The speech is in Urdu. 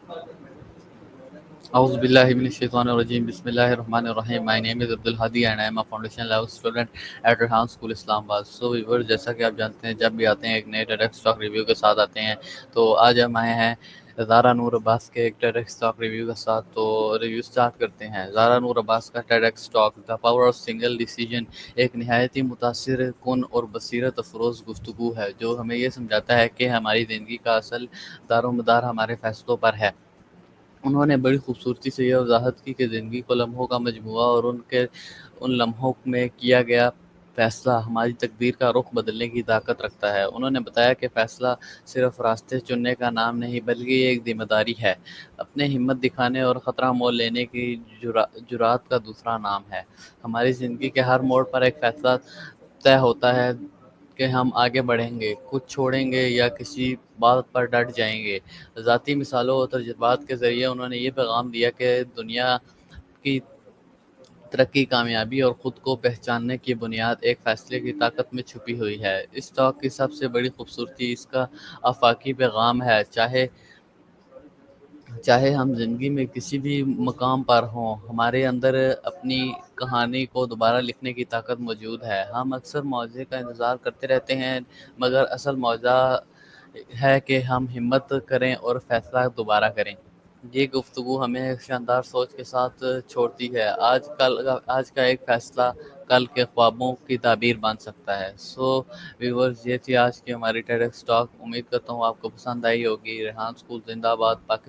A'udhu billahi minash shaitanir rajim. Bismillahir rahmanir rahim. My name is Abdul Hadi and I am a foundation level student at Rehan School Islamabad. So viewers, جیسا کہ آپ جانتے ہیں جب بھی آتے ہیں ایک نئے ٹیڈ اسٹاک ریویو کے ساتھ آتے ہیں، تو آج ہم آئے ہیں زارا نور عباس کے ایک ٹیڈ اسٹاک ریویو کے ساتھ. تو ریویو سٹارٹ کرتے ہیں. زارا نور عباس کا TED talk the power of single decision ایک نہایت ہی متاثر کن اور بصیرت افروز گفتگو ہے جو ہمیں یہ سمجھاتا ہے کہ ہماری زندگی کا اصل دار و مدار ہمارے فیصلوں پر ہے. انہوں نے بڑی خوبصورتی سے یہ وضاحت کی کہ زندگی کو لمحوں کا مجموعہ اور ان لمحوں میں کیا گیا فیصلہ ہماری تقدیر کا رخ بدلنے کی طاقت رکھتا ہے. انہوں نے بتایا کہ فیصلہ صرف راستے چننے کا نام نہیں بلکہ یہ ایک ذمہ داری ہے، اپنے ہمت دکھانے اور خطرہ مول لینے کی جرات کا دوسرا نام ہے. ہماری زندگی کے ہر موڑ پر ایک فیصلہ طے ہوتا ہے کہ ہم آگے بڑھیں گے، کچھ چھوڑیں گے یا کسی بات پر ڈٹ جائیں گے. ذاتی مثالوں اور تجربات کے ذریعے انہوں نے یہ پیغام دیا کہ دنیا کی ترقی، کامیابی اور خود کو پہچاننے کی بنیاد ایک فیصلے کی طاقت میں چھپی ہوئی ہے. اس ٹاک کی سب سے بڑی خوبصورتی اس کا آفاقی پیغام ہے. چاہے ہم زندگی میں کسی بھی مقام پر ہوں، ہمارے اندر اپنی کہانی کو دوبارہ لکھنے کی طاقت موجود ہے. ہم اکثر معاوضے کا انتظار کرتے رہتے ہیں، مگر اصل معاوضہ ہے کہ ہم ہمت کریں اور فیصلہ دوبارہ کریں. یہ گفتگو ہمیں ایک شاندار سوچ کے ساتھ چھوڑتی ہے. آج کا ایک فیصلہ کل کے خوابوں کی تعبیر بن سکتا ہے. سو ویورز، یہ تھی آج کی ہماری ٹیڈ ٹاک. امید کرتا ہوں آپ کو پسند آئی ہوگی. ریحان اسکول زندہ باد، پاکستان.